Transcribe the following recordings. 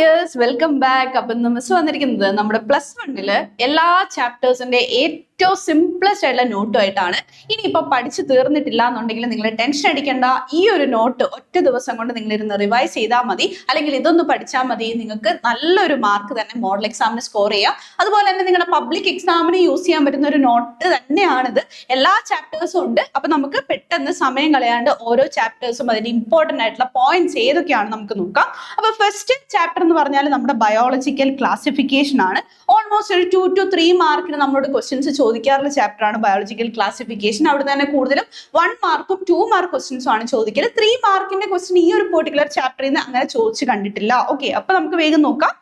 Dears, welcome back. അപ്പൊ ഇന്ന് miss വന്നിരിക്കുന്നത് നമ്മുടെ +1 എല്ലാ ചാപ്റ്റേഴ്സിന്റെ ഏറ്റവും സിംപ്ലസ്റ്റ് ആയിട്ടുള്ള നോട്ടുമായിട്ടാണ്. ഇനിയിപ്പോ പഠിച്ചു തീർന്നിട്ടില്ല എന്നുണ്ടെങ്കിൽ നിങ്ങൾ ടെൻഷൻ അടിക്കേണ്ട. ഈ ഒരു നോട്ട് ഒറ്റ ദിവസം കൊണ്ട് നിങ്ങൾ ഇരുന്ന് റിവൈസ് ചെയ്താൽ മതി, അല്ലെങ്കിൽ ഇതൊന്ന് പഠിച്ചാൽ മതി. നിങ്ങൾക്ക് നല്ലൊരു മാർക്ക് തന്നെ മോഡൽ എക്സാമിന് സ്കോർ ചെയ്യാം. അതുപോലെ തന്നെ നിങ്ങളുടെ പബ്ലിക് എക്സാമിന് യൂസ് ചെയ്യാൻ പറ്റുന്ന ഒരു നോട്ട് തന്നെയാണിത്. എല്ലാ ചാപ്റ്റേഴ്സും ഉണ്ട്. അപ്പൊ നമുക്ക് പെട്ടെന്ന് സമയം കളയാണ്ട് ഓരോ ചാപ്റ്റേഴ്സും അതിന്റെ ഇമ്പോർട്ടന്റ് ആയിട്ടുള്ള പോയിന്റ്സ് ഏതൊക്കെയാണ് നമുക്ക് നോക്കാം. അപ്പൊ ഫസ്റ്റ് ചാപ്റ്റർ എന്ന് പറഞ്ഞാൽ നമ്മുടെ ബയോളജിക്കൽ ക്ലാസിഫിക്കേഷൻ ആണ്. ഓൾമോസ്റ്റ് ഒരു 2 to 3 മാർക്കിന് നമ്മളോട് ക്വസ്റ്റ്യൻസ് ചോദിക്കാറുള്ള ചാപ്റ്റർ ആണ് ബയോളജിക്കൽ ക്ലാസിഫിക്കേഷൻ. അവിടെ തന്നെ കൂടുതലും 1 മാർക്കും 2 മാർക്ക് ക്വസ്റ്റ്യൻസും ആണ് ചോദിക്കുന്നത്. 3 മാർക്കിന്റെ ക്വസ്റ്റ്യൻ ഈ ഒരു പെർട്ടിക്കുലർ ചാപ്റ്ററിൽ നിന്ന് അങ്ങനെ ചോദിച്ചു കണ്ടിട്ടില്ല. ഓക്കെ, അപ്പൊ നമുക്ക് വേഗം നോക്കാം.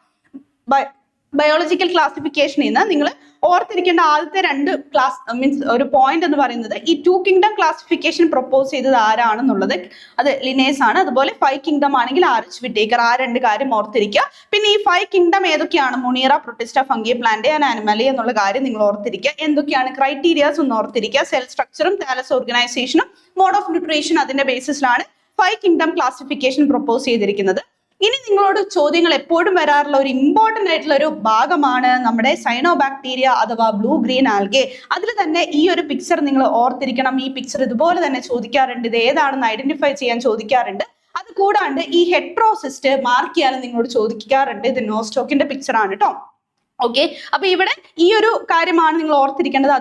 ബയോളജിക്കൽ ക്ലാസിഫിക്കേഷനിൽ നിന്ന് നിങ്ങൾ ഓർത്തിരിക്കേണ്ട ആദ്യത്തെ 2 ക്ലാസ് മീൻസ് ഒരു പോയിന്റ് എന്ന് പറയുന്നത് ഈ 2 കിങ്ഡം ക്ലാസിഫിക്കേഷൻ പ്രൊപ്പോസ് ചെയ്തത് ആരാണെന്നുള്ളത്. അത് ലിനേസ് ആണ്. അതുപോലെ 5 കിങ്ഡം ആണെങ്കിൽ RH വിറ്റേക്കർ. ആ 2 കാര്യം ഓർത്തിരിക്കുക. പിന്നെ ഈ 5 കിങ്ഡം ഏതൊക്കെയാണ്? മുണീറ, പ്രൊട്ടിസ്റ്റ, ഫംഗി, പ്ലാന്റ് ആൻഡ് ആനിമലി എന്നുള്ള കാര്യം നിങ്ങൾ ഓർത്തിരിക്കുക. എന്തൊക്കെയാണ് ക്രൈറ്റീരിയാസ് ഒന്ന് ഓർത്തിരിക്കുക. സെൽ സ്ട്രക്ചറും താലസ് ഓർഗനൈസേഷനും മോഡ് ഓഫ് ന്യൂട്രീഷൻ അതിന്റെ ബേസിസിലാണ് 5 കിങ്ഡം ക്ലാസിഫിക്കേഷൻ പ്രൊപ്പോസ് ചെയ്തിരിക്കുന്നത്. ഇനി നിങ്ങളോട് ചോദ്യങ്ങൾ എപ്പോഴും വരാറുള്ള ഒരു ഇമ്പോർട്ടന്റ് ആയിട്ടുള്ള ഒരു ഭാഗമാണ് നമ്മുടെ സൈനോബാക്ടീരിയ അഥവാ ബ്ലൂ ഗ്രീൻ ആൽഗെ. അതിൽ തന്നെ ഈ ഒരു പിക്ചർ നിങ്ങൾ ഓർത്തിരിക്കണം. ഈ പിക്ചർ ഇതുപോലെ തന്നെ ചോദിക്കാറുണ്ട്. ഇത് ഏതാണെന്ന് ഐഡന്റിഫൈ ചെയ്യാൻ ചോദിക്കാറുണ്ട്. അത് കൂടാണ്ട് ഈ ഹെട്രോസിസ്റ്റ് മാർക്ക് ചെയ്യാൻ നിങ്ങളോട് ചോദിക്കാറുണ്ട്. ഇത് നോസ്റ്റോക്കിന്റെ പിക്ചർ ആണ് കേട്ടോ. ഓക്കെ, അപ്പൊ ഇവിടെ ഈ ഒരു കാര്യമാണ് നിങ്ങൾ ഓർത്തിരിക്കേണ്ടത്.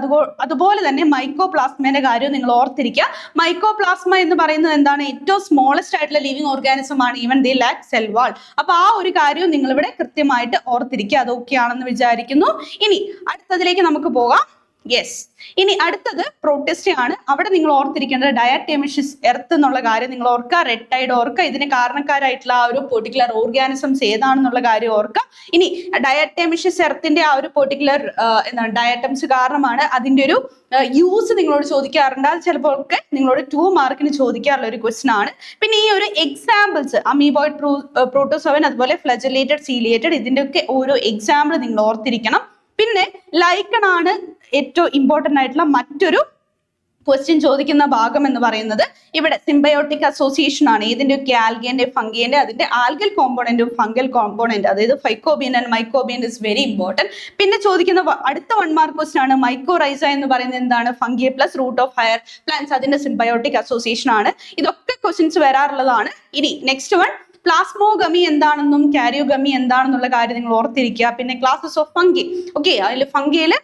അതുപോലെ തന്നെ മൈക്കോപ്ലാസ്മയുടെ കാര്യം നിങ്ങൾ ഓർത്തിരിക്കുക. മൈക്കോപ്ലാസ്മ എന്ന് പറയുന്നത് എന്താണ്? ഏറ്റവും സ്മോളസ്റ്റ് ആയിട്ടുള്ള ലിവിങ് ഓർഗാനിസം ആണ്. Even the lakh cell wall. അപ്പൊ ആ ഒരു കാര്യവും നിങ്ങൾ ഇവിടെ കൃത്യമായിട്ട് ഓർത്തിരിക്കുക. അതൊക്കെയാണെന്ന് വിചാരിക്കുന്നു. ഇനി അടുത്തതിലേക്ക് നമുക്ക് പോകാം. യെസ്, ഇനി അടുത്തത് പ്രോട്ടിസ്റ്റ ആണ്. അവിടെ നിങ്ങൾ ഓർത്തിരിക്കേണ്ടത് ഡയറ്റമിഷിസ് എർത്ത് എന്നുള്ള കാര്യം നിങ്ങൾ ഓർക്കുക. റെഡ് ടൈഡ് ഓർക്കുക. ഇതിന് കാരണക്കാരായിട്ടുള്ള ആ ഒരു പെർട്ടിക്കുലർ ഓർഗാനിസംസ് ഏതാണെന്നുള്ള കാര്യം ഓർക്കുക. ഇനി ഡയറ്റമിഷിസ് എർത്തിന്റെ ആ ഒരു പെർട്ടിക്കുലർ എന്താണ് ഡയറ്റംസ് കാരണമാണ് അതിന്റെ ഒരു യൂസ് നിങ്ങളോട് ചോദിക്കാറുണ്ട്. അത് ചിലപ്പോൾ ഒക്കെ നിങ്ങളോട് 2 മാർക്കിന് ചോദിക്കാറുള്ള ഒരു ക്വസ്റ്റൻ ആണ്. പിന്നെ ഈ ഒരു എക്സാമ്പിൾസ് അമീബോയിഡ്, പ്രോട്ടോസോവൻ, അതുപോലെ ഫ്ലജലേറ്റഡ്, സീലിയേറ്റഡ്, ഇതിന്റെ ഒക്കെ ഓരോ എക്സാമ്പിൾ നിങ്ങൾ ഓർത്തിരിക്കണം. പിന്നെ ലൈക്കൺ ആണ് ഏറ്റവും ഇമ്പോർട്ടന്റ് ആയിട്ടുള്ള മറ്റൊരു ക്വസ്റ്റ്യൻ ചോദിക്കുന്ന ഭാഗം എന്ന് പറയുന്നത്. ഇവിടെ സിംബയോട്ടിക് അസോസിയേഷൻ ആണ്. ഇതിന്റെയൊക്കെ ആൽഗേന്റെ, ഫംഗിന്റെ, അതിന്റെ ആൽഗൽ കോമ്പോണന്റും ഫംഗൽ കോമ്പോണന്റ്, അതായത് ഫൈക്കോബിയൻ ആൻഡ് മൈക്കോബിയൻ ഇസ് വെരി ഇമ്പോർട്ടന്റ്. പിന്നെ ചോദിക്കുന്ന അടുത്ത 1 മാർക്ക് ക്വസ്റ്റ്യൻ ആണ് മൈക്കോറൈസ എന്ന് പറയുന്നത് എന്താണ്? Fungi plus root of higher plants, അതിന്റെ സിംബയോട്ടിക് അസോസിയേഷൻ ആണ്. ഇതൊക്കെ ക്വസ്റ്റ്യൻസ് വരാറുള്ളതാണ്. ഇനി നെക്സ്റ്റ് വൺ പ്ലാസ്മോഗമി എന്താണെന്നും കാരിയോഗമി എന്താണെന്നുള്ള കാര്യം നിങ്ങൾ ഓർത്തിരിക്കുക. പിന്നെ ക്ലാസസ് ഓഫ് ഫംഗി. ഓക്കെ, അതിൽ ഫംഗിയില്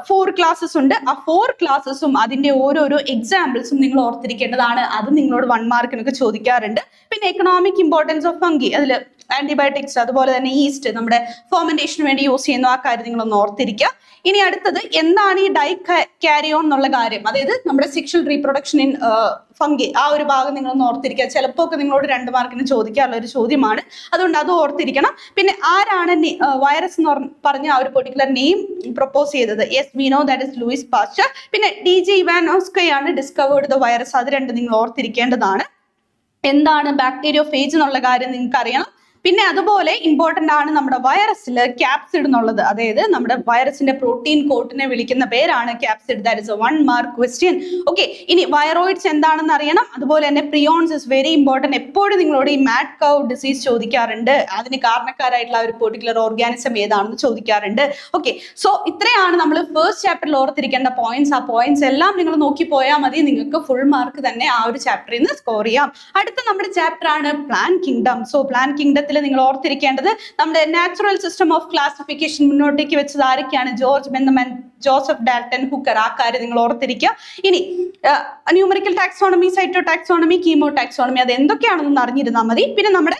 4 ക്ലാസ്സസ് ഉണ്ട്. ആ 4 ക്ലാസ്സസും അതിന്റെ ഓരോരോ എക്സാമ്പിൾസും നിങ്ങൾ ഓർത്തിരിക്കേണ്ടതാണ്. അത് നിങ്ങളോട് 1 മാർക്കിനൊക്കെ ചോദിക്കാറുണ്ട്. പിന്നെ എക്കണോമിക് ഇമ്പോർട്ടൻസ് ഓഫ് ഫംഗി, അതിൽ ആന്റിബയോട്ടിക്സ്, അതുപോലെ തന്നെ ഈസ്റ്റ് നമ്മുടെ ഫെർമെന്റേഷന് വേണ്ടി യൂസ് ചെയ്യുന്നു. ആ കാര്യം നിങ്ങളൊന്ന് ഓർത്തിരിക്കുക. ഇനി അടുത്തത് എന്താണ് ഈ ഡൈ കാരിയോൺ എന്നുള്ള കാര്യം, അതായത് നമ്മുടെ സെക്ഷൽ റീപ്രൊഡക്ഷൻ ഇൻ ഫംഗി. ആ ഒരു ഭാഗം നിങ്ങളൊന്ന് ഓർത്തിരിക്കുക. ചിലപ്പോൾ ഒക്കെ നിങ്ങളോട് 2 മാർക്കിന് ചോദിക്കാനുള്ള ഒരു ചോദ്യമാണ്. അതുകൊണ്ട് അത് ഓർത്തിരിക്കണം. പിന്നെ ആരാണ് വൈറസ് എന്ന് പറഞ്ഞ ആ ഒരു പെർട്ടിക്കുലർ നെയിം പ്രൊപ്പോസ് ചെയ്തത്? Yes, we know that is Louis Pasteur. പിന്നെ DJ ഇവാനോസ്കി ആണ് ഡിസ്കവേർഡ് ദ വൈറസ്. അത് 2 നിങ്ങൾ ഓർത്തിരിക്കേണ്ടതാണ്. എന്താണ് ബാക്ടീരിയോഫേജ് എന്നുള്ള കാര്യം നിങ്ങൾക്ക് അറിയണം. പിന്നെ അതുപോലെ ഇമ്പോർട്ടന്റ് ആണ് നമ്മുടെ വൈറസിൽ ക്യാപ്സിഡ് എന്നുള്ളത്. അതായത് നമ്മുടെ വൈറസിന്റെ പ്രോട്ടീൻ കോട്ടിനെ വിളിക്കുന്ന പേരാണ് capsid. That is A 1 mark question. Okay, ഇനി വൈറോയിഡ്സ് എന്താണെന്ന് അറിയണം. അതുപോലെ തന്നെ പ്രിയോൺസ് ഇസ് വെരി ഇമ്പോർട്ടന്റ്. എപ്പോഴും നിങ്ങളോട് ഈ മാഡ് കൗ ഡിസീസ് ചോദിക്കാറുണ്ട്. അതിന് കാരണക്കാരായിട്ടുള്ള ഒരു പെർട്ടിക്കുലർ ഓർഗാനിസം ഏതാണെന്ന് ചോദിക്കാറുണ്ട്. ഓക്കെ, സോ ഇത്രയാണ് നമ്മൾ ഫസ്റ്റ് ചാപ്റ്ററിൽ ഓർത്തിരിക്കേണ്ട പോയിന്റ്സ്. ആ പോയിന്റ്സ് എല്ലാം നിങ്ങൾ നോക്കി പോയാൽ മതി. നിങ്ങൾക്ക് ഫുൾ മാർക്ക് തന്നെ ആ ഒരു ചാപ്റ്ററിൽ നിന്ന് സ്കോർ ചെയ്യാം. അടുത്ത നമ്മുടെ ചാപ്റ്റർ ആണ് പ്ലാന്റ് കിങ്ഡം. സോ പ്ലാന്റ് കിങ്ഡത്തിൽ നിങ്ങൾ ഓർത്തിരിക്കേണ്ടത് നമ്മുടെ നാച്ചുറൽ സിസ്റ്റം ഓഫ് ക്ലാസിഫിക്കേഷൻ മുന്നോട്ടേക്ക് വെച്ചത് ആരൊക്കെയാണ്? George Bentham and, Joseph Dalton, Hooker. ആ കാര്യം നിങ്ങൾ ഓർത്തിരിക്കുക. ഇനി numerical taxonomy, cyto taxonomy, chemo taxonomy, അത് എന്തൊക്കെയാണെന്ന് അറിഞ്ഞിരുന്നാൽ മതി. പിന്നെ നമ്മുടെ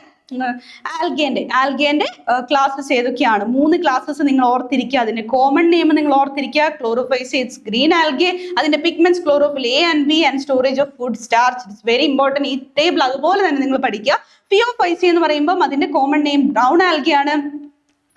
ആൽഗേന്റെ ക്ലാസ്സസ് ഏതൊക്കെയാണ്? 3 ക്ലാസ്സസ് നിങ്ങൾ ഓർത്തിരിക്കുക. അതിന്റെ കോമൺ നെയിം നിങ്ങൾ ഓർത്തിരിക്കുക. ക്ലോറോഫൈസേറ്റ്സ്, ഗ്രീൻ ആൽഗെ, അതിന്റെ pigments chlorophyll A and B, and storage of food, starch. It's very important. ഈ ടേബിൾ അതുപോലെ തന്നെ നിങ്ങൾ പഠിക്കുക. ഫിയോഫൈസി എന്ന് പറയുമ്പോൾ അതിന്റെ കോമൺ നെയിം ബ്രൗൺ ആൽഗെ ആണ്.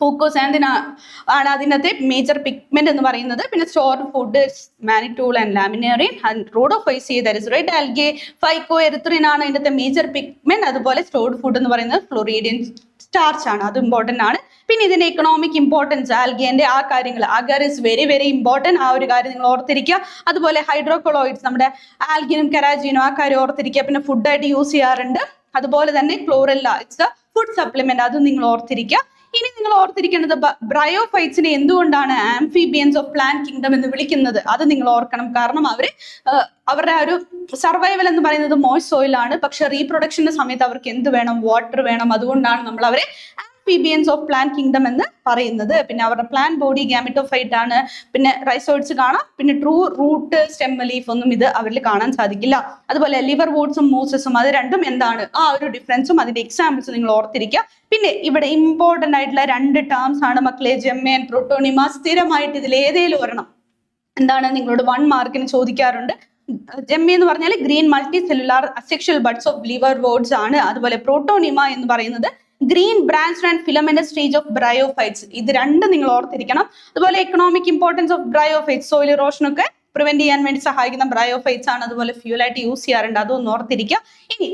പൂക്കോസാന്തിൻ ആണ് അതിനകത്തെ മേജർ പിഗ്മെന്റ് എന്ന് പറയുന്നത്. പിന്നെ store food mannitol and laminarin. And Rhodophyceae that is red algae. Phycoerythrin ആണ് അതിനകത്തെ മേജർ പിഗ്മെന്റ്. അതുപോലെ സ്റ്റോർഡ് ഫുഡ് എന്ന് പറയുന്നത് ഫ്ലോറീഡിയൻ സ്റ്റാർച്ച് ആണ്. അത് ഇമ്പോർട്ടന്റ് ആണ്. പിന്നെ ഇതിന്റെ എക്കണോമിക് ഇമ്പോർട്ടൻസ് ആൽഗേന്റെ ആ കാര്യങ്ങൾ, അഗർ ഇസ് വെരി വെരി ഇമ്പോർട്ടന്റ്. ആ ഒരു കാര്യം നിങ്ങൾ ഓർത്തിരിക്കുക. അതുപോലെ ഹൈഡ്രോകൊളോയിഡ്സ്, നമ്മുടെ ആൽഗിനും കെരാജിനും, ആ കാര്യം ഓർത്തിരിക്കുക. പിന്നെ ഫുഡായിട്ട് യൂസ് ചെയ്യാറുണ്ട്. അതുപോലെ തന്നെ chlorella, it's the food supplement, അത് നിങ്ങൾ ഓർത്തിരിക്കുക. ഇനി നിങ്ങൾ ഓർത്തിരിക്കേണ്ടത് ബ്രയോഫൈറ്റ്സിനെ എന്തുകൊണ്ടാണ് ആംഫിബിയൻസ് ഓഫ് പ്ലാന്റ് കിങ്ഡം എന്ന് വിളിക്കുന്നത്, അത് നിങ്ങൾ ഓർക്കണം. കാരണം അവരുടെ ആ ഒരു സർവൈവൽ എന്ന് പറയുന്നത് മോയ്സ്റ്റ് സോയിലാണ്. പക്ഷെ റീപ്രൊഡക്ഷന്റെ സമയത്ത് അവർക്ക് എന്ത് വേണം? വാട്ടർ വേണം. അതുകൊണ്ടാണ് നമ്മൾ അവരെ ആംഫിബിയൻസ് ഓഫ് പ്ലാന്റ് കിങ്ഡം എന്ന് പറയുന്നത്. പിന്നെ അവരുടെ പ്ലാന്റ് ബോഡി ഗാമിറ്റോഫൈറ്റ് ആണ്. പിന്നെ റൈസോയിഡ്സ് കാണാം. പിന്നെ ട്രൂ റൂട്ട്, സ്റ്റെം, ലീഫ് ഒന്നും ഇത് അവരിൽ കാണാൻ സാധിക്കില്ല. അതുപോലെ ലിവർ വൂഡ്സും മൂസസും അത് രണ്ടും എന്താണ് ആ ഒരു ഡിഫറൻസും അതിന്റെ എക്സാമ്പിൾസ് നിങ്ങൾ ഓർത്തിരിക്കുക. പിന്നെ ഇവിടെ ഇമ്പോർട്ടന്റ് ആയിട്ടുള്ള 2 ടേംസ് ആണ് മക്കളെ, ജെമ്മ ആൻഡ് പ്രോട്ടോണിമ. സ്ഥിരമായിട്ട് ഇതിൽ ഏതേലും ഒരെണ്ണം എന്താണ് നിങ്ങളോട് 1 മാർക്കിന് ചോദിക്കാറുണ്ട്. ജെമ്മ എന്ന് പറഞ്ഞാൽ green multicellular asexual buds of liverworts ആണ്. അതുപോലെ പ്രോട്ടോണിമ എന്ന് പറയുന്നത് green branch and filament stage of bryophytes. ഇത് 2 നിങ്ങൾ ഓർത്തിരിക്കണം. അതുപോലെ economic importance of bryophytes, soil erosion ഒക്കെ പ്രിവെന്റ് ചെയ്യാൻ വേണ്ടി സഹായിക്കുന്ന ബ്രയോഫൈറ്റ്സ് ആണ്. അതുപോലെ ഫ്യൂലായിട്ട് യൂസ് ചെയ്യാറുണ്ട്, അതൊന്ന് ഓർത്തിരിക്കുക. ഇനി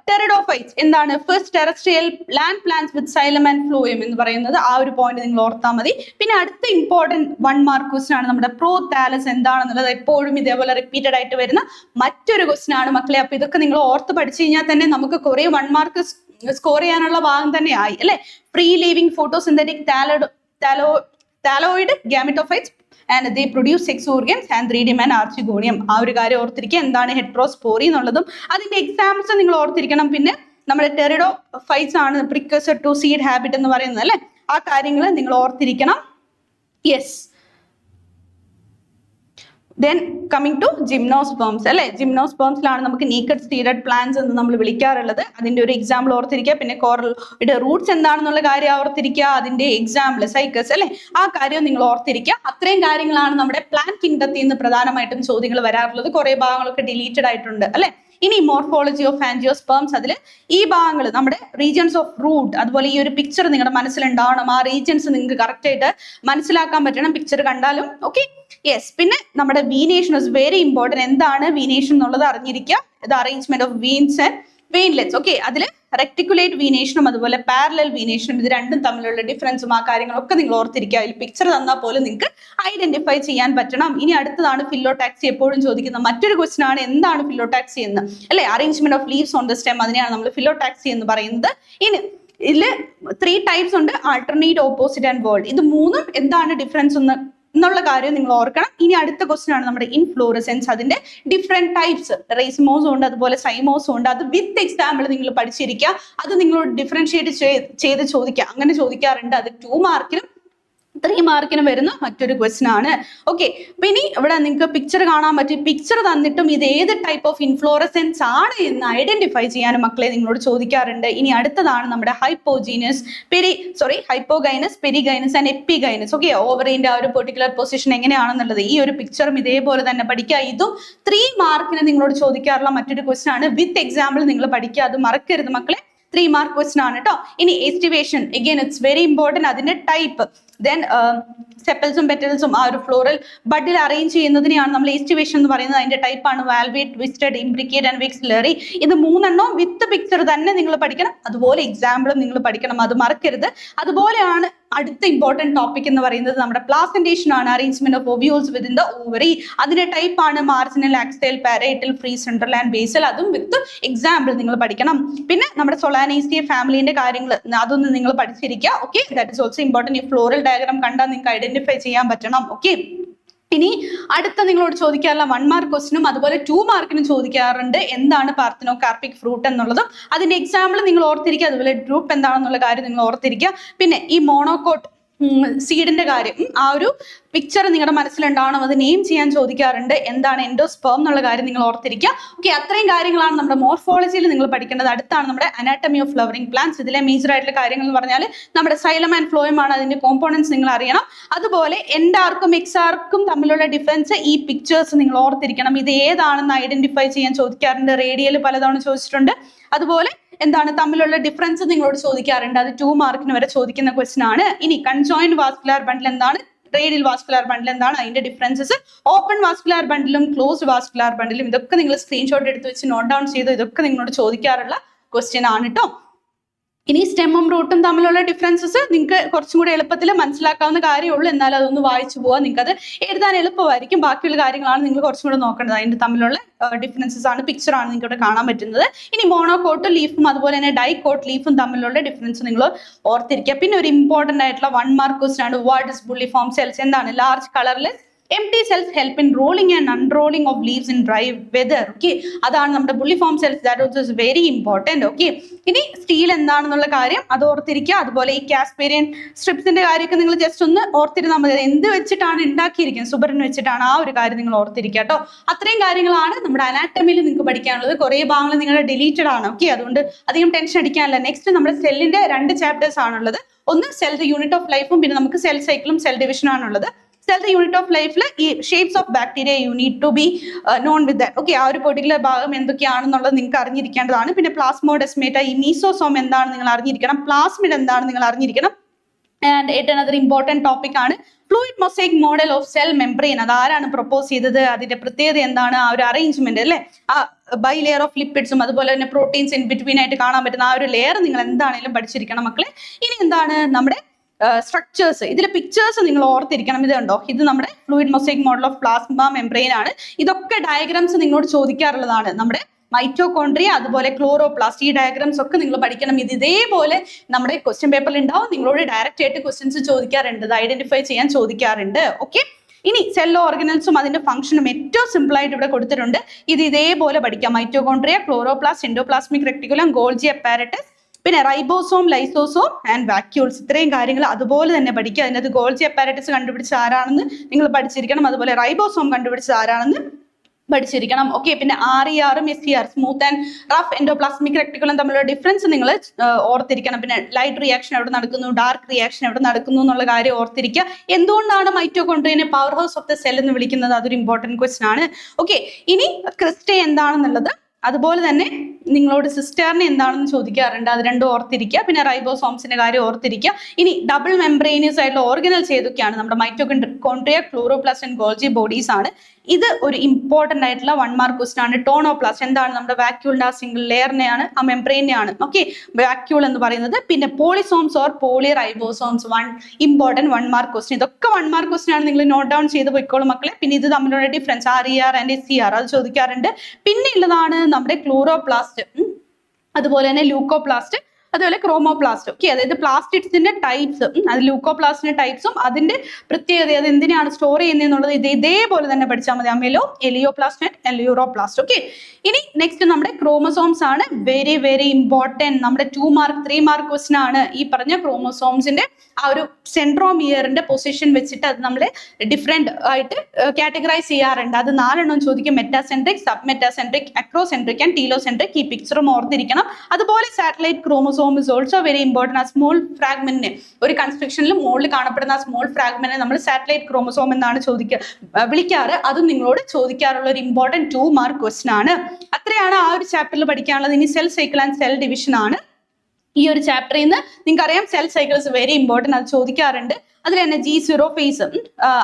ടെറിഡോഫൈറ്റ്സ് എന്താണ്? First terrestrial land plants with xylem and phloem എന്ന് പറയുന്നത്, ആ ഒരു പോയിന്റ് നിങ്ങൾ ഓർത്താൽ മതി. പിന്നെ അടുത്ത ഇമ്പോർട്ടന്റ് 1 മാർക്ക് ക്വസ്റ്റൻ ആണ് നമ്മുടെ പ്രോതാലസ് എന്താണെന്നുള്ളത്. എപ്പോഴും ഇതേപോലെ റിപ്പീറ്റഡ് ആയിട്ട് വരുന്ന മറ്റൊരു ക്വസ്റ്റൻ ആണ് മക്കളെ. അപ്പൊ ഇതൊക്കെ നിങ്ങൾ ഓർത്ത് പഠിച്ചു കഴിഞ്ഞാൽ തന്നെ നമുക്ക് കുറെ 1 മാർക്ക് സ്കോർ ചെയ്യാനുള്ള ഭാഗം തന്നെ ആയി അല്ലെ. Free living photosynthetic thalloid gametophytes and they produce sex organs and 3D man archegonium. ആ ഒരു കാര്യം ഓർത്തിരിക്കുക. എന്താണ് ഹെട്രോസ്പോറി എന്നുള്ളതും അതിന്റെ എക്സാമ്പിൾസ് നിങ്ങൾ ഓർത്തിരിക്കണം. പിന്നെ നമ്മുടെ ടെറിഡോഫൈറ്റ്സ് ആണ് പ്രിക്കസർ ടു സീഡ് ഹാബിറ്റ് എന്ന് പറയുന്നത് അല്ലെ. ആ കാര്യങ്ങൾ നിങ്ങൾ ഓർത്തിരിക്കണം. Yes. Then coming to gymnosperms അല്ലെ. ജിംനോസ്പേംസിലാണ് നമുക്ക് നീക്കഡ് സീഡഡ് പ്ലാന്റ്സ് എന്ന് നമ്മൾ വിളിക്കാറുള്ളത്. അതിന്റെ ഒരു എക്സാമ്പിൾ ഓർത്തിരിക്കുക. പിന്നെ കോറൽ റൂട്ട്സ് എന്താണെന്നുള്ള കാര്യം ഓർത്തിരിക്കുക. അതിന്റെ എക്സാമ്പിൾ സൈക്കസ് അല്ലെ, ആ കാര്യം നിങ്ങൾ ഓർത്തിരിക്കുക. അത്രയും കാര്യങ്ങളാണ് നമ്മുടെ പ്ലാന്റ് കിങ്ഡത്തിൽ നിന്ന് പ്രധാനമായിട്ടും ചോദ്യങ്ങൾ വരാറുള്ളത്. കുറെ ഭാഗങ്ങളൊക്കെ ഡിലീറ്റഡ് ആയിട്ടുണ്ട് അല്ലെ. ഇനി മോർഫോളജി ഓഫ് ആൻജിയോസ്പേംസ്, അതിൽ ഈ ഭാഗങ്ങൾ നമ്മുടെ റീജിയൻസ് ഓഫ് റൂട്ട്, അതുപോലെ ഈ ഒരു പിക്ചർ നിങ്ങളുടെ മനസ്സിലുണ്ടാവണം. ആ റീജിയൻസ് നിങ്ങൾക്ക് കറക്റ്റ് ആയിട്ട് മനസ്സിലാക്കാൻ പറ്റണം പിക്ചർ കണ്ടാലും. Okay, yes. പിന്നെ നമ്മുടെ വീനേഷൻ ഇസ് വെരി ഇമ്പോർട്ടൻറ്റ്. എന്താണ് വീനേഷൻ എന്നുള്ളത് അറിഞ്ഞിരിക്കുക. ഇത് arrangement of veins and veinlets. Okay, അതിൽ റെക്ടിക്കുലേറ്റ് വീനേഷനും അതുപോലെ പാരലൽ വീനേഷനും ഇത് രണ്ടും തമ്മിലുള്ള ഡിഫറൻസും ആ കാര്യങ്ങളൊക്കെ നിങ്ങൾ ഓർത്തിരിക്കുക. അതിൽ പിക്ചർ തന്നാൽ പോലും നിങ്ങൾക്ക് ഐഡന്റിഫൈ ചെയ്യാൻ പറ്റണം. ഇനി അടുത്തതാണ് ഫില്ലോടാക്സി. എപ്പോഴും ചോദിക്കുന്ന മറ്റൊരു ക്വസ്റ്റൻ ആണ്, എന്താണ് ഫില്ലോടാക്സി എന്ന് അല്ലെ. Arrangement of leaves on the stem, അതിനെയാണ് നമ്മൾ ഫില്ലോടാക്സി എന്ന് പറയുന്നത്. ഇനി ഇതില് 3 ടൈപ്സ് ഉണ്ട്, ആൾട്ടർനേറ്റ്, ഓപ്പോസിറ്റ് ആൻഡ് വേൾഡ്. ഇത് 3ഉം എന്താണ് ഡിഫറൻസ് എന്നുള്ള കാര്യം നിങ്ങൾ ഓർക്കണം. ഇനി അടുത്ത ക്വസ്റ്റൻ ആണ് നമ്മുടെ ഇൻഫ്ലോറസെൻസ്. അതിന്റെ ഡിഫറെന്റ് ടൈപ്സ്, റേസ്മോസും ഉണ്ട് അതുപോലെ സൈമോസും ഉണ്ട്. അത് വിത്ത് എക്സാമ്പിൾ നിങ്ങൾ പഠിച്ചിരിക്കുക. അത് നിങ്ങളോട് ഡിഫറൻഷിയേറ്റ് ചെയ്ത് ചോദിക്കുക. അങ്ങനെ ചോദിക്കാറുണ്ട്. അത് 2 മാർക്കിനും 3 മാർക്കിന് വരുന്ന മറ്റൊരു ക്വസ്റ്റൻ ആണ്. ഓക്കെ, അപ്പൊ ഇനി ഇവിടെ നിങ്ങൾക്ക് പിക്ചർ കാണാൻ പറ്റും. പിക്ചർ തന്നിട്ടും ഇത് ഏത് ടൈപ്പ് ഓഫ് ഇൻഫ്ലോറസെൻസ് ആണ് എന്ന് ഐഡന്റിഫൈ ചെയ്യാനും മക്കളെ നിങ്ങളോട് ചോദിക്കാറുണ്ട്. ഇനി അടുത്തതാണ് നമ്മുടെ hypogynous, perigynous and epigynous. Okay, ഓവറിന്റെ ആ ഒരു പെർട്ടിക്കുലർ പൊസിഷൻ എങ്ങനെയാണെന്നുള്ളത് ഈ ഒരു പിക്ചറും ഇതേപോലെ തന്നെ പഠിക്കുക. ഇതും 3 മാർക്കിന് നിങ്ങളോട് ചോദിക്കാറുള്ള മറ്റൊരു ക്വസ്റ്റൻ ആണ്. വിത്ത് എക്സാമ്പിൾ നിങ്ങൾ പഠിക്കുക, അത് മറക്കരുത് മക്കളെ. 3 മാർക്ക് ക്വസ്റ്റൻ ആണ് കേട്ടോ. ഇനി എസ്റ്റിവേഷൻ, അഗൈൻ ഇറ്റ്സ് വെരി ഇമ്പോർട്ടൻറ്റ്. അതിന്റെ ടൈപ്പ്, ദെൻ സെപ്പൽസും പെറ്റൽസും ആ ഒരു ഫ്ലോറൽ ബഡിൽ അറേഞ്ച് ചെയ്യുന്നതിനെയാണ് നമ്മൾ എസ്റ്റിവേഷൻ എന്ന് പറയുന്നത്. അതിന്റെ ടൈപ്പാണ് വാൽവേറ്റ്, ട്വിസ്റ്റഡ്, ഇംബ്രിക്കേറ്റ് ആൻഡ് വിക്സിലറി. ഇത് 3 വിത്ത് പിക്ചർ തന്നെ നിങ്ങൾ പഠിക്കണം. അതുപോലെ എക്സാമ്പിളും നിങ്ങൾ പഠിക്കണം, അത് മറക്കരുത്. അതുപോലെയാണ് അടുത്ത ഇമ്പോർട്ടൻറ്റ് ടോപ്പിക് എന്ന് പറയുന്നത് നമ്മുടെ പ്ലാസന്റേഷൻ ആണ്. Arrangement of ovules within the ovary. അതിന്റെ ടൈപ്പാണ് marginal, axile, parietal, free, central and basal. അതും വിത്ത് എക്സാമ്പിൾ നിങ്ങൾ പഠിക്കണം. പിന്നെ നമ്മുടെ സൊളാനേസിയ ഫാമിലിന്റെ കാര്യങ്ങൾ അതൊന്നും നിങ്ങൾ പഠിച്ചിരിക്കുക. Okay, that is also important. ഈ ഫ്ലോറൽ ഡയഗ്രാം കണ്ടാൽ നിങ്ങൾക്ക് ഐഡന്റിഫൈ ചെയ്യാൻ പറ്റണം. ഓക്കെ, ഇനി അടുത്ത നിങ്ങളോട് ചോദിക്കാറുള്ള 1 മാർക്ക് ക്വസ്റ്റിനും അതുപോലെ 2 മാർക്കിനും ചോദിക്കാറുണ്ട്, എന്താണ് പാർത്തനോകാർപ്പിക് ഫ്രൂട്ട് എന്നുള്ളതും അതിന്റെ എക്സാമ്പിൾ നിങ്ങൾ ഓർത്തിരിക്കുക. അതുപോലെ ഗ്രൂപ്പ് എന്താണെന്നുള്ള കാര്യം നിങ്ങൾ ഓർത്തിരിക്കുക. പിന്നെ ഈ മോണോകോട്ട് സീഡിന്റെ കാര്യം, ആ ഒരു പിക്ചർ നിങ്ങളുടെ മനസ്സിലുണ്ടാവണം. അത് നെയിം ചെയ്യാൻ ചോദിക്കാറുണ്ട്. എന്താണ് എൻഡോസ്പേം എന്നുള്ള കാര്യം നിങ്ങൾ ഓർത്തിരിക്കുക. ഓക്കെ, അത്രയും കാര്യങ്ങളാണ് നമ്മുടെ മോർഫോളജിയിൽ നിങ്ങൾ പഠിക്കേണ്ടത്. അടുത്താണ് നമ്മുടെ അനാട്ടമി ഓഫ് ഫ്ലവറിംഗ് പ്ലാന്റ്സ്. ഇതിലെ മേജർ ആയിട്ടുള്ള കാര്യങ്ങൾ എന്ന് പറഞ്ഞാൽ നമ്മുടെ സൈലം ആൻഡ് ഫ്ലോയം ആണ്. അതിന്റെ കോമ്പോണൻസ് നിങ്ങൾ അറിയണം. അതുപോലെ എൻഡാർക്കും എക്സാർക്കും തമ്മിലുള്ള ഡിഫറൻസ്, ഈ പിക്ചേഴ്സ് നിങ്ങൾ ഓർത്തിരിക്കണം. ഇത് ഏതാണെന്ന് ഐഡന്റിഫൈ ചെയ്യാൻ ചോദിക്കാറുണ്ട്. റേഡിയൽ പലതവണ ചോദിച്ചിട്ടുണ്ട്. അതുപോലെ എന്താണ് തമ്മിലുള്ള ഡിഫറൻസ് നിങ്ങളോട് ചോദിക്കാറുണ്ട്. അത് 2 മാർക്കിന് വരെ ചോദിക്കുന്ന ക്വസ്റ്റൻ ആണ്. ഇനി കൺജോയിന്റ് വാസ്കുലാർ ബണ്ടിൽ എന്താണ്, റേഡിയൽ വാസ്കുലാർ ബണ്ടിൽ എന്താണ്, അതിന്റെ ഡിഫറൻസസ്, ഓപ്പൺ വാസ്കുലാർ ബണ്ടിലും ക്ലോസ്ഡ് വാസ്കുലാർ ബണ്ടിലും, ഇതൊക്കെ നിങ്ങൾ സ്ക്രീൻഷോട്ട് എടുത്ത് വെച്ച് നോട്ട് ഡൗൺ ചെയ്തു. ഇതൊക്കെ നിങ്ങളോട് ചോദിക്കാറുള്ള ക്വസ്റ്റ്യൻ ആണ് കേട്ടോ. ഇനി സ്റ്റെമ്മും റൂട്ടും തമ്മിലുള്ള ഡിഫറൻസസ് നിങ്ങൾക്ക് കുറച്ചും കൂടി എളുപ്പത്തിൽ മനസ്സിലാക്കാവുന്ന കാര്യമുള്ളൂ. എന്നാൽ അതൊന്ന് വായിച്ചു പോകാൻ നിങ്ങൾക്ക് അത് എഴുതാൻ എളുപ്പമായിരിക്കും. ബാക്കിയുള്ള കാര്യങ്ങളാണ് നിങ്ങൾ കുറച്ചും കൂടെ നോക്കേണ്ടത്. അതിന്റെ തമ്മിലുള്ള ഡിഫറൻസസ് ആണ്, പിക്ചറാണ് നിങ്ങൾക്ക് ഇവിടെ കാണാൻ പറ്റുന്നത്. ഇനി മോണോകോട്ടും ലീഫും അതുപോലെ തന്നെ ഡൈകോട്ട് ലീഫും തമ്മിലുള്ള ഡിഫറൻസ് നിങ്ങൾ ഓർത്തിരിക്കുക. പിന്നെ ഒരു ഇമ്പോർട്ടന്റ് ആയിട്ടുള്ള 1 മാർക്ക് ക്വസ്റ്റ്യൻ ആണ്, വാട്ട് ഇസ് ബുള്ളിഫോം സെൽസ്? എന്താണ് large colourless empty cells help in rolling and unrolling of leaves in dry weather. Okay, അതാണ് നമ്മുടെ bulliform cells. That also is very important. Okay, ഇനി സ്റ്റീൽ എന്താണെന്നുള്ള കാര്യം അത് ഓർത്തിരിക്കുക. അതുപോലെ ഈ കാസ്പേരിയൻ സ്ട്രിപ്സിന്റെ കാര്യമൊക്കെ നിങ്ങൾ ജസ്റ്റ് ഒന്ന് ഓർത്തിരുന്നാൽ മതി. എന്ത് വെച്ചിട്ടാണ് ഉണ്ടാക്കിയിരിക്കുന്നത്, സുബറിന് വെച്ചിട്ടാണ്, ആ ഒരു കാര്യം നിങ്ങൾ ഓർത്തിരിക്കുക കേട്ടോ. അത്രയും കാര്യങ്ങളാണ് നമ്മുടെ അനാറ്റമിയിൽ നിങ്ങൾക്ക് പഠിക്കാനുള്ളത്. കുറേ ഭാഗങ്ങൾ നിങ്ങളുടെ ഡിലീറ്റഡ് ആണ്. ഓക്കെ, അതുകൊണ്ട് അധികം ടെൻഷൻ അടിക്കാനില്ല. നെക്സ്റ്റ് നമ്മുടെ സെല്ലിന്റെ 2 ചാപ്റ്റേഴ്സ് ആണുള്ളത്. ഒന്ന് സെൽ ദ യൂണിറ്റ് ഓഫ് ലൈഫും പിന്നെ നമുക്ക് സെൽ സൈക്കിളും സെൽ ഡിവിഷനും ആണുള്ളത്. സെൽ ദ യൂണിറ്റ് ഓഫ് ലൈഫിൽ ഈ shapes of bacteria you need to be known with that. Okay, ആ ഒരു പെർട്ടിക്കുലർ ഭാഗം എന്തൊക്കെയാണെന്നുള്ളത് നിങ്ങൾക്ക് അറിഞ്ഞിരിക്കേണ്ടതാണ്. പിന്നെ പ്ലാസ്മോഡെസ്മേറ്റ, ഈ മീസോസോം എന്താണ് നിങ്ങൾ അറിഞ്ഞിരിക്കണം. പ്ലാസ്മിഡ് എന്താണ് നിങ്ങൾ അറിഞ്ഞിരിക്കണം. And yet another important topic ആണ് fluid mosaic model of cell membrane. അത് ആരാണ് പ്രൊപ്പോസ് ചെയ്തത്, അതിന്റെ പ്രത്യേകത എന്താണ്, ആ ഒരു അറേഞ്ച്മെന്റ് അല്ലേ, ആ ബൈ ലെയർ ഓഫ് ലിപ്പിഡ്സും അതുപോലെ തന്നെ പ്രോട്ടീൻസ് ഇൻ ബിറ്റ്വീൻ ആയിട്ട് കാണാൻ പറ്റുന്ന ആ ഒരു ലെയർ നിങ്ങൾ എന്താണെങ്കിലും പഠിച്ചിരിക്കണം മക്കളെ. ഇനി എന്താണ് നമ്മുടെ സ്ട്രക്ചേഴ്സ്, ഇതിലെ പിക്ചേഴ്സ് നിങ്ങൾ ഓർത്തിരിക്കണം. ഇത് കണ്ടോ, ഇത് നമ്മുടെ fluid mosaic model of plasma membrane ആണ്. ഇതൊക്കെ ഡയഗ്രാംസ് നിങ്ങളോട് ചോദിക്കാറുള്ളതാണ്. നമ്മുടെ മൈറ്റോകോൺട്രിയ അതുപോലെ ക്ലോറോപ്ലാസ്റ്റ്, ഈ ഡയഗ്രാംസ് ഒക്കെ നിങ്ങൾ പഠിക്കണം. ഇത് ഇതേപോലെ നമ്മുടെ ക്വസ്റ്റ്യൻ പേപ്പറിൽ ഉണ്ടാവും. നിങ്ങളോട് ഡയറക്റ്റ് ആയിട്ട് ക്വസ്റ്റ്യൻസ് ചോദിക്കാറുണ്ട്, ഇത് ഐഡന്റിഫൈ ചെയ്യാൻ ചോദിക്കാറുണ്ട്. ഓക്കെ, ഇനി സെൽ ഓർഗനൽസും അതിന്റെ ഫംഗ്ഷനും ഏറ്റവും സിമ്പിൾ ആയിട്ട് ഇവിടെ കൊടുത്തിട്ടുണ്ട്. ഇത് ഇതേപോലെ പഠിക്കാം. Mitochondria, chloroplast, endoplasmic reticulum, Golgi apparatus, പിന്നെ റൈബോസോം, ലൈസോസോം ആൻഡ് വാക്യൂൾസ്. ഇത്രയും കാര്യങ്ങൾ അതുപോലെ തന്നെ പഠിക്കുക. അതിനകത്ത് ഗോൾജി അപ്പാരറ്റസ് കണ്ടുപിടിച്ച ആരാണെന്ന് നിങ്ങൾ പഠിച്ചിരിക്കണം. അതുപോലെ റൈബോസോം കണ്ടുപിടിച്ചത് ആരാണെന്ന് പഠിച്ചിരിക്കണം. ഓക്കെ, പിന്നെ RERും SER, smooth and rough endoplasmic reticulum തമ്മിലുള്ള ഡിഫറൻസ് നിങ്ങൾ ഓർത്തിരിക്കണം. പിന്നെ ലൈറ്റ് റിയാക്ഷൻ എവിടെ നടക്കുന്നു, ഡാർക്ക് റിയാക്ഷൻ എവിടെ നടക്കുന്നു എന്നുള്ള കാര്യം ഓർത്തിരിക്കുക. എന്തുകൊണ്ടാണ് മൈറ്റോകോൺട്രിയനെ powerhouse of the cell എന്ന് വിളിക്കുന്നത്, അതൊരു ഇമ്പോർട്ടന്റ് ക്വസ്റ്റൻ ആണ്. ഓക്കെ, ഇനി ക്രിസ്റ്റേ എന്താണെന്നുള്ളത്, അതുപോലെ തന്നെ നിങ്ങളോട് സിസ്റ്ററിനെ എന്താണെന്ന് ചോദിക്കാറുണ്ട്, അത് രണ്ടും ഓർത്തിരിക്കുക. പിന്നെ റൈബോസോംസിന്റെ കാര്യം ഓർത്തിരിക്കുക. ഇനി ഡബിൾ മെംബ്രെയിനസ് ആയിട്ടുള്ള ഓർഗനൽസ് ഏതൊക്കെയാണ്, നമ്മുടെ mitochondria, chloroplast and Golgi bodies ആണ്. ഇത് ഒരു ഇമ്പോർട്ടന്റ് ആയിട്ടുള്ള 1 മാർക്ക് ക്വസ്റ്റൻ ആണ്. ടോണോപ്ലാസ്റ്റ് എന്താണ്, നമ്മുടെ വാക്യൂളിന്റെ ആ സിംഗിൾ ലെയറിനെയാണ്, ആ മെംബ്രെയിനെയാണ് ഓക്കെ വാക്യൂൾ എന്ന് പറയുന്നത്. പിന്നെ polysomes or polyribosomes, important 1 mark question. ഇതൊക്കെ 1 മാർക്ക് ക്വസ്റ്റൻ ആണ്, നിങ്ങൾ നോട്ട് ഡൗൺ ചെയ്ത് പോയിക്കോളും മക്കളെ. പിന്നെ ഇത് തമ്മിലുള്ള ഡിഫറൻസ് RER ആൻഡ് SER അത് ചോദിക്കാറുണ്ട്. പിന്നെ ഉള്ളതാണ് നമ്മുടെ ക്ലോറോപ്ലാസ്റ്റ്, അതുപോലെ തന്നെ ലൂക്കോപ്ലാസ്റ്റ്, അതുപോലെ ക്രോമോപ്ലാസ്റ്റ്. ഓക്കെ, അതായത് പ്ലാസ്റ്റിഡ്സിന്റെ ടൈപ്സ്, അത് ലൂക്കോപ്ലാസ്റ്റിന്റെ ടൈപ്സും അതിന്റെ പ്രത്യേകത, അത് എന്തിനാണ് സ്റ്റോർ ചെയ്യുന്നത് ഇതേപോലെ തന്നെ പഠിച്ചാൽ മതി. അമേലോ, എലിയോപ്ലാസ്റ്റ് ആൻഡ് എലിയൂറോപ്ലാസ്റ്റ്. ഓക്കെ, ഇനി നെക്സ്റ്റ് നമ്മുടെ ക്രോമസോംസ് ആണ്. വെരി വെരി ഇമ്പോർട്ടന്റ്, നമ്മുടെ 2 മാർക്ക് 3 മാർക്ക് ക്വസ്റ്റൻ ആണ്. ഈ പറഞ്ഞ ക്രോമസോംസിന്റെ ആ ഒരു സെൻട്രോമിയറിന്റെ പൊസിഷൻ വെച്ചിട്ട് അത് നമ്മൾ ഡിഫറെന്റ് ആയിട്ട് കാറ്റഗറൈസ് ചെയ്യാറുണ്ട്. അത് 4 എണ്ണം ചോദിക്കും. Metacentric, submetacentric, acrocentric and telocentric. ഈ പിക്ചറും ഓർത്തിരിക്കണം. അതുപോലെ satellite chromosome is also very important. ആ സ്മോൾ ഫ്രാഗ്മെന്റിനെ, ഒരു കൺസ്ട്രക്ഷനിൽ മുകളിൽ കാണപ്പെടുന്ന ആ സ്മോൾ ഫ്രാഗ്മെന്റിനെ നമ്മൾ സാറ്റലൈറ്റ് ക്രോമസോം എന്നാണ് വിളിക്കാറ്. അതും നിങ്ങളോട് ചോദിക്കാറുള്ള ഒരു ഇമ്പോർട്ടന്റ് 2 മാർക്ക് ക്വസ്റ്റൻ ആണ്. അത്രയാണ് ആ ഒരു ചാപ്റ്ററിൽ പഠിക്കാനുള്ളത്. ഇനി cell cycle and cell division ആണ് ഈ ഒരു ചാപ്റ്ററിൽ നിന്ന്. നിങ്ങൾക്കറിയാം സെൽ സൈക്കിൾസ് വെരി ഇമ്പോർട്ടന്റ്, അത് ചോദിക്കാറുണ്ട്. അതിൽ തന്നെ G0 ഫേസ്,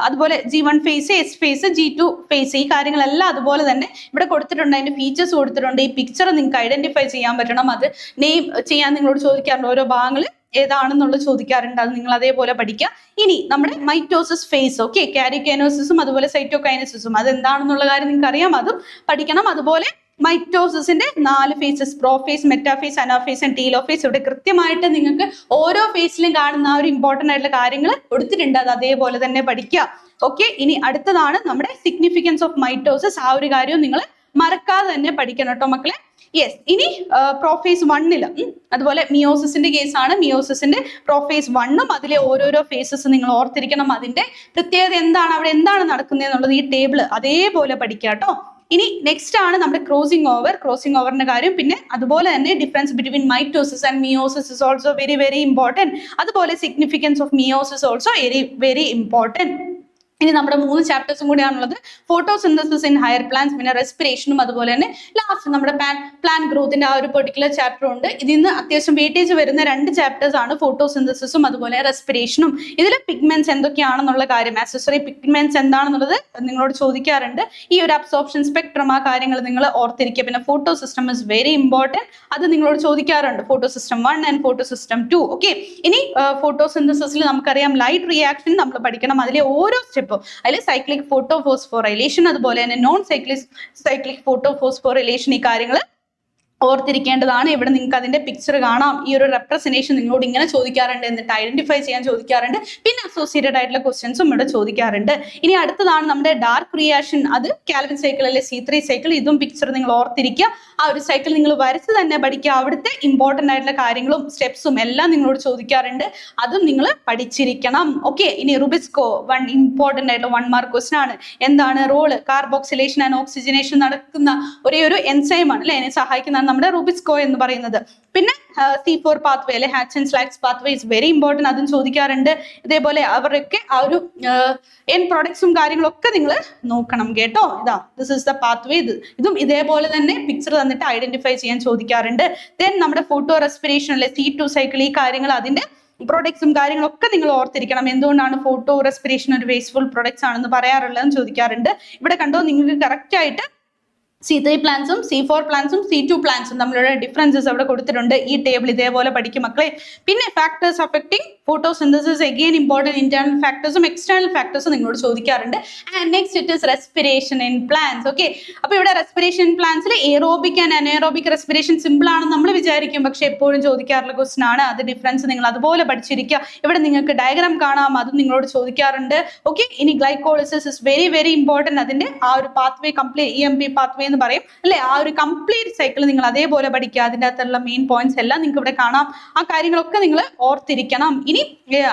അതുപോലെ G1 face, S face, G2 face, ഈ കാര്യങ്ങളെല്ലാം അതുപോലെ തന്നെ ഇവിടെ കൊടുത്തിട്ടുണ്ട്. അതിന്റെ ഫീച്ചേഴ്സ് കൊടുത്തിട്ടുണ്ട്. ഈ പിക്ചർ നിങ്ങൾക്ക് ഐഡന്റിഫൈ ചെയ്യാൻ പറ്റണം. അത് നെയിം ചെയ്യാൻ നിങ്ങളോട് ചോദിക്കാറുണ്ട്. ഓരോ ഭാഗങ്ങൾ ഏതാണെന്നുള്ളത് ചോദിക്കാറുണ്ട്. അത് നിങ്ങൾ അതേപോലെ പഠിക്കുക. ഇനി നമ്മുടെ മൈറ്റോസിസ് ഫേസ്, ഓക്കെ, കാരിയോകൈനോസിസും അതുപോലെ സൈറ്റോകൈനസിസും, അത് എന്താണെന്നുള്ള കാര്യം നിങ്ങൾക്ക് അറിയാം, അതും പഠിക്കണം. അതുപോലെ മൈറ്റോസിസിന്റെ 4 phases, prophase, metaphase, anaphase and telophase. ഇവിടെ കൃത്യമായിട്ട് നിങ്ങൾക്ക് ഓരോ ഫേസിലും കാണുന്ന ആ ഒരു ഇമ്പോർട്ടന്റ് ആയിട്ടുള്ള കാര്യങ്ങൾ കൊടുത്തിട്ടുണ്ട്. അത് അതേപോലെ തന്നെ പഠിക്കുക. ഓക്കെ, ഇനി അടുത്തതാണ് നമ്മുടെ സിഗ്നിഫിക്കൻസ് ഓഫ് മൈറ്റോസിസ്. ആ ഒരു കാര്യവും നിങ്ങൾ മറക്കാതെ തന്നെ പഠിക്കണം കേട്ടോ മക്കളെ. യെസ്, ഇനി പ്രോഫേസ് 1 അതുപോലെ മിയോസിസിന്റെ കേസാണ്. മിയോസിസിന്റെ പ്രോഫേസ് 1ഉം അതിലെ ഓരോരോ ഫേസസ് നിങ്ങൾ ഓർത്തിരിക്കണം. അതിന്റെ പ്രത്യേകത എന്താണ്, അവിടെ എന്താണ് നടക്കുന്നത് എന്നുള്ളത് ഈ ടേബിൾ അതേപോലെ പഠിക്കുക കേട്ടോ. ഇനി നെക്സ്റ്റ് ആണ് നമ്മുടെ ക്രോസിംഗ് ഓവറിന്റെ കാര്യം. പിന്നെ അതുപോലെ തന്നെ difference between mitosis and meiosis is also very very important. അതുപോലെ significance of meiosis also very very important. ഇനി നമ്മുടെ 3 ചാപ്റ്റേഴ്സും കൂടിയാണുള്ളത്. ഫോട്ടോസിന്തസിസ് ഇൻ ഹയർ പ്ലാന്റ്സ്, പിന്നെ റെസ്പിറേഷനും, അതുപോലെ തന്നെ ലാസ്റ്റ് നമ്മുടെ പ്ലാന്റ് ഗ്രോത്തിന്റെ ആ ഒരു പെർട്ടിക്കുലർ ചാപ്റ്റർ ഉണ്ട്. ഇതിൽ നിന്ന് അത്യാവശ്യം വെയിറ്റേജ് വരുന്ന 2 ചാപ്റ്റേഴ്സ് ആണ് ഫോട്ടോസിന്തസിസും അതുപോലെ റെസ്പിറേഷനും. ഇതിൽ പിഗ്മെന്റ്സ് എന്തൊക്കെയാണെന്നുള്ള കാര്യം, ആക്സസറി പിഗ്മെന്റ്സ് എന്താണെന്നുള്ളത് നിങ്ങളോട് ചോദിക്കാറുണ്ട്. ഈ ഒരു അബ്സോർപ്ഷൻ സ്പെക്ട്രം, ആ കാര്യങ്ങൾ നിങ്ങൾ ഓർത്തിരിക്കുക. പിന്നെ photo system is very important, അത് നിങ്ങളോട് ചോദിക്കാറുണ്ട്, photo system 1 and photo system 2. Okay, ഇനി ഫോട്ടോസിന്തസിസിൽ നമുക്കറിയാം ലൈറ്റ് റിയാക്ഷൻ നമ്മൾ പഠിക്കണം. അതിലെ ഓരോ സ്റ്റെപ്പ്, അതിൽ സൈക്ലിക് ഫോട്ടോഫോസ്ഫോറൈലേഷൻ, അതുപോലെ തന്നെ നോൺ സൈക്ലിക് ഫോട്ടോഫോസ്ഫോറൈലേഷൻ, ഈ കാര്യങ്ങൾ ഓർത്തിരിക്കേണ്ടതാണ്. ഇവിടെ നിങ്ങൾക്ക് അതിന്റെ പിക്ചർ കാണാം. ഈ ഒരു റെപ്രസെന്റേഷൻ നിങ്ങളോട് ഇങ്ങനെ ചോദിക്കാറുണ്ട്, എന്നിട്ട് ഐഡന്റിഫൈ ചെയ്യാൻ ചോദിക്കാറുണ്ട്. പിന്നെ അസോസിയേറ്റഡ് ആയിട്ടുള്ള ക്വസ്റ്റ്യൻസും ഇവിടെ ചോദിക്കാറുണ്ട്. ഇനി അടുത്തതാണ് നമ്മുടെ ഡാർക്ക് റിയാക്ഷൻ. അത് കാൽവിൻ സൈക്കിൾ അല്ലെ C3 സൈക്കിൾ. ഇതും പിക്ചർ നിങ്ങൾ ഓർത്തിരിക്കുക. ആ ഒരു സൈക്കിൾ നിങ്ങൾ വരച്ച് തന്നെ പഠിക്കുക. അവിടുത്തെ ഇമ്പോർട്ടന്റ് ആയിട്ടുള്ള കാര്യങ്ങളും സ്റ്റെപ്സും എല്ലാം നിങ്ങളോട് ചോദിക്കാറുണ്ട്. അതും നിങ്ങൾ പഠിച്ചിരിക്കണം. ഓക്കെ, ഇനി റുബിസ്കോ ഇമ്പോർട്ടന്റ് ആയിട്ടുള്ള 1 മാർക്ക് ക്വസ്റ്റൻ ആണ്. എന്താണ് റോള്? കാർബോക്സിലേഷൻ ആൻഡ് ഓക്സിജനേഷൻ നടക്കുന്ന ഒരേ ഒരു എൻസൈം ആണ് അല്ലെ, അതിനെ സഹായിക്കുന്ന നമ്മുടെ റുബിസ്കോ എന്ന് പറയുന്നത്. പിന്നെ C4 പാത്വേ അല്ലെ, Hatch and Slack's pathway is very important, അതും ചോദിക്കാറുണ്ട്. ഇതേപോലെ അവരൊക്കെ ആ ഒരു എൻ പ്രോഡക്ട്സും കാര്യങ്ങളൊക്കെ നിങ്ങൾ നോക്കണം കേട്ടോ. ഇതാ ദിസ് ഇസ് ദ പാത്വേ. ഇതും ഇതേപോലെ തന്നെ പിക്ചർ തന്നിട്ട് ഐഡന്റിഫൈ ചെയ്യാൻ ചോദിക്കാറുണ്ട്. ദെൻ നമ്മുടെ ഫോട്ടോ റെസ്പിറേഷൻ അല്ലെ, C2 സൈക്കിൾ, ഈ കാര്യങ്ങൾ അതിന്റെ പ്രൊഡക്ട്സും കാര്യങ്ങളൊക്കെ നിങ്ങൾ ഓർത്തിരിക്കണം. എന്തുകൊണ്ടാണ് ഫോട്ടോ റെസ്പിറേഷൻ ഒരു വേസ്റ്റ്ഫുൾ പ്രൊഡക്ട്സ് ആണെന്ന് പറയാറുള്ളതെന്ന് ചോദിക്കാറുണ്ട്. ഇവിടെ കണ്ടോ, നിങ്ങൾക്ക് കറക്റ്റ് ആയിട്ട് C3 പ്ലാന്റ്സും C4 പ്ലാന്റ്സും C2 പ്ലാന്റ്സും തമ്മിലുള്ള ഡിഫറൻസസ് അവിടെ കൊടുത്തിട്ടുണ്ട്. ഈ ടേബിൾ ഇതേപോലെ പഠിക്കും മക്കളെ. പിന്നെ factors affecting photosynthesis, again important internal ഫാക്ടേഴ്സും എക്സ്റ്റേണൽ ഫാക്ടേഴ്സും നിങ്ങളോട് ചോദിക്കാറുണ്ട്. And next it is respiration in plants. Okay, അപ്പോൾ ഇവിടെ റെസ്പിറേഷൻ ഇൻ പ്ലാന്റ്സിൽ aerobic and anaerobic respiration simple ആണെന്ന് നമ്മൾ വിചാരിക്കും, പക്ഷെ എപ്പോഴും ചോദിക്കാറുള്ള ക്വസ്റ്റൻ ആണ്. അത് ഡിഫറൻസ് നിങ്ങൾ അതുപോലെ പഠിച്ചിരിക്കുക. ഇവിടെ നിങ്ങൾക്ക് ഡയഗ്രാം കാണാം, അതും നിങ്ങളോട് ചോദിക്കാറുണ്ട്. ഓക്കെ, ഇനി glycolysis is very very important. അതിന്റെ ആ ഒരു പാത്വേ കംപ്ലീറ്റ് EMP പാത്വേ എന്ന് പറയും അല്ലെ, ആ ഒരു കംപ്ലീറ്റ് സൈക്കിൾ നിങ്ങൾ അതേപോലെ പഠിക്കുക. അതിൻ്റെ അകത്തുള്ള മെയിൻ പോയിന്റ്സ് എല്ലാം നിങ്ങൾക്ക് ഇവിടെ കാണാം. ആ കാര്യങ്ങളൊക്കെ നിങ്ങൾ ഓർത്തിരിക്കണം. ഇനി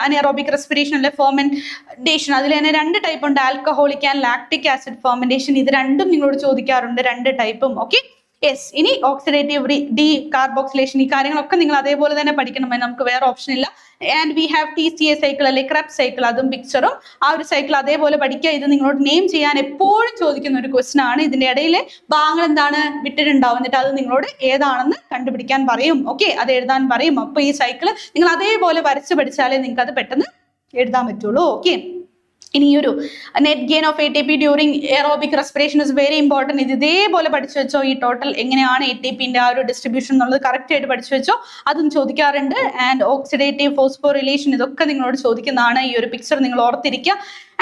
അനേറോബിക് റെസ്പിറേഷൻ അല്ലെ, ഫെർമെന്റേഷൻ, അതിൽ തന്നെ 2 ടൈപ്പ് ഉണ്ട്, alcoholic and lactic acid fermentation. ഇത് രണ്ടും നിങ്ങളോട് ചോദിക്കാറുണ്ട്, 2 ടൈപ്പും. Okay, yes. ഇനി ഓക്സിഡേറ്റീവ് കാർബോക്സിലേഷൻ, ഈ കാര്യങ്ങളൊക്കെ നിങ്ങൾ അതേപോലെ തന്നെ പഠിക്കണം, നമുക്ക് വേറെ ഓപ്ഷൻ ഇല്ല. And we have TCA cycle അല്ലെ, ക്രെബ്സ് സൈക്കിൾ, അതും പിക്ചറും ആ ഒരു സൈക്കിൾ അതേപോലെ പഠിക്കുക. ഇത് നിങ്ങളോട് നെയിം ചെയ്യാൻ എപ്പോഴും ചോദിക്കുന്ന ഒരു ക്വസ്റ്റൻ ആണ്. ഇതിന്റെ ഇടയിലെ ഭാഗങ്ങൾ എന്താണ് വിട്ടിട്ടുണ്ടാവും, എന്നിട്ട് അത് നിങ്ങളോട് ഏതാണെന്ന് കണ്ടുപിടിക്കാൻ പറയും. ഓക്കെ, അത് എഴുതാൻ പറയും. അപ്പൊ ഈ സൈക്കിൾ നിങ്ങൾ അതേപോലെ വരച്ച് പഠിച്ചാലേ നിങ്ങൾക്ക് അത് പെട്ടെന്ന് എഴുതാൻ പറ്റുള്ളൂ. ഓക്കെ, ഇനി ഈ ഒരു net gain of ATP during aerobic respiration is very important. ഇത് ഇതേപോലെ പഠിച്ചു വെച്ചോ. ഈ ടോട്ടൽ എങ്ങനെയാണ് ATPന്റെ ആ ഒരു ഡിസ്ട്രിബ്യൂഷൻ എന്നുള്ളത് കറക്റ്റ് ആയിട്ട് പഠിച്ചു വെച്ചോ. അതും ചോദിക്കാറുണ്ട്. ആൻഡ് ഓക്സിഡേറ്റീവ് ഫോസ്ഫോറിലേഷൻ, ഇതൊക്കെ നിങ്ങളോട് ചോദിക്കുന്നതാണ്. ഈ ഒരു പിക്ചർ നിങ്ങൾ ഓർത്തിരിക്കുക.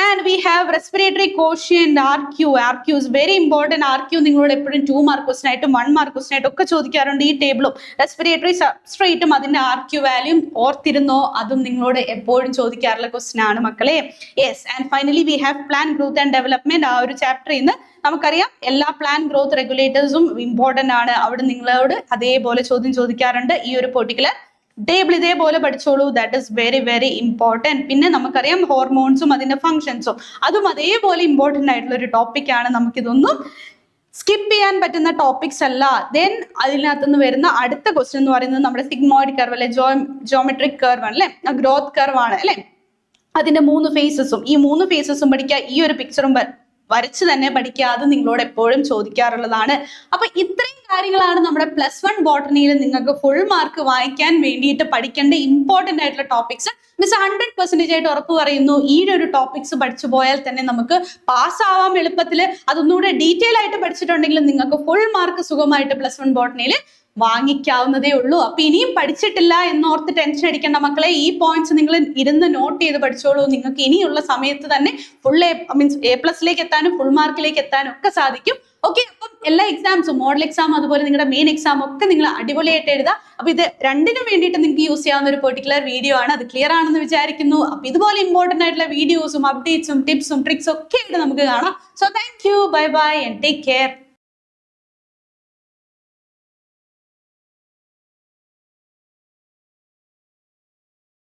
And we have respiratory quotient RQ. RQ is very important. RQ നിങ്ങളോട് എപ്പോഴും 2 മാർക്ക് ക്വസ്റ്റൻ ആയിട്ടും 1 മാർക്ക് ക്വസ്റ്റൻ ആയിട്ടും ഒക്കെ ചോദിക്കാറുണ്ട്. ഈ ടേബിളും റെസ്പിറേറ്ററി സബ്സ്ട്രേറ്റും അതിന്റെ RQ വാല്യൂം ഓർത്തിരുന്നോ, അതും നിങ്ങളോട് എപ്പോഴും ചോദിക്കാറുള്ള ക്വസ്റ്റൻ ആണ് മക്കളെ. Yes. And finally we have plan growth and development. ആ ഒരു ചാപ്റ്ററിൽ നിന്ന് നമുക്കറിയാം എല്ലാ പ്ലാൻ ഗ്രോത്ത് റെഗുലേറ്റേഴ്സും ഇമ്പോർട്ടന്റ് ആണ്. അവിടെ നിങ്ങളോട് അതേപോലെ ചോദ്യം ചോദിക്കാറുണ്ട്. ഈ ഒരു പെർട്ടിക്കുലർ ടേബിൾ ഇതേപോലെ പഠിച്ചോളൂ. That is very very important. പിന്നെ നമുക്കറിയാം ഹോർമോൺസും അതിന്റെ ഫങ്ഷൻസും, അതും അതേപോലെ ഇമ്പോർട്ടൻ്റ് ആയിട്ടുള്ള ഒരു ടോപ്പിക്കാണ്. നമുക്കിതൊന്നും സ്കിപ്പ് ചെയ്യാൻ പറ്റുന്ന ടോപ്പിക്സ് അല്ല. ദെൻ അതിനകത്തുനിന്ന് വരുന്ന അടുത്ത ക്വസ്റ്റ്യൻ എന്ന് പറയുന്നത് നമ്മുടെ സിഗ്മോയിഡ് കർവ് അല്ലെ, ജോമെട്രിക് കർവ് ആണ് അല്ലെ, ഗ്രോത്ത് കർവ് ആണ് അല്ലെ. അതിന്റെ 3 ഫേസസും, ഈ 3 ഫേസസും പഠിക്കുക. ഈ ഒരു പിക്ചറും വരച്ച് തന്നെ പഠിക്കുക. അത് നിങ്ങളോട് എപ്പോഴും ചോദിക്കാറുള്ളതാണ്. അപ്പൊ ഇത്രയും കാര്യങ്ങളാണ് നമ്മുടെ +1 ബോട്ടണിയിൽ നിങ്ങൾക്ക് ഫുൾ മാർക്ക് വാങ്ങിക്കാൻ വേണ്ടിയിട്ട് പഠിക്കേണ്ട ഇമ്പോർട്ടന്റ് ആയിട്ടുള്ള ടോപ്പിക്സ്. മിസ് 100% ആയിട്ട് ഉറപ്പ് പറയുന്നു, ഈ ഒരു ടോപ്പിക്സ് പഠിച്ചു പോയാൽ തന്നെ നമുക്ക് പാസ്സാവാം എളുപ്പത്തിൽ. അതൊന്നുകൂടെ ഡീറ്റെയിൽ ആയിട്ട് പഠിച്ചിട്ടുണ്ടെങ്കിൽ നിങ്ങൾക്ക് ഫുൾ മാർക്ക് സുഖമായിട്ട് +1 ബോട്ടണിയിൽ വാങ്ങിക്കാവുന്നതേ ഉള്ളൂ. അപ്പൊ ഇനിയും പഠിച്ചിട്ടില്ല എന്നോർത്ത് ടെൻഷൻ അടിക്കേണ്ട മക്കളെ. ഈ പോയിന്റ്സ് നിങ്ങൾ ഇരുന്ന് നോട്ട് ചെയ്ത് പഠിച്ചോളൂ. നിങ്ങൾക്ക് ഇനിയുള്ള സമയത്ത് തന്നെ ഫുൾ A+ എത്താനും ഫുൾ മാർക്കിലേക്ക് എത്താനും ഒക്കെ സാധിക്കും. ഓക്കെ, അപ്പം എല്ലാ എക്സാംസും, മോഡൽ എക്സാം അതുപോലെ നിങ്ങളുടെ മെയിൻ എക്സാം ഒക്കെ നിങ്ങൾ അടിപൊളിയായിട്ട് എഴുതാം. അപ്പൊ ഇത് രണ്ടിനും വേണ്ടിയിട്ട് നിങ്ങൾക്ക് യൂസ് ചെയ്യാവുന്ന ഒരു പെർട്ടിക്കുലർ വീഡിയോ ആണ്. അത് ക്ലിയർ ആണെന്ന് വിചാരിക്കുന്നു. അപ്പൊ ഇതുപോലെ ഇമ്പോർട്ടന്റ് ആയിട്ടുള്ള വീഡിയോസും അപ്ഡേറ്റ്സും ടിപ്സും ട്രിക്സും ഒക്കെ ആയിട്ട് നമുക്ക് കാണാം. So thank you, bye bye and take care.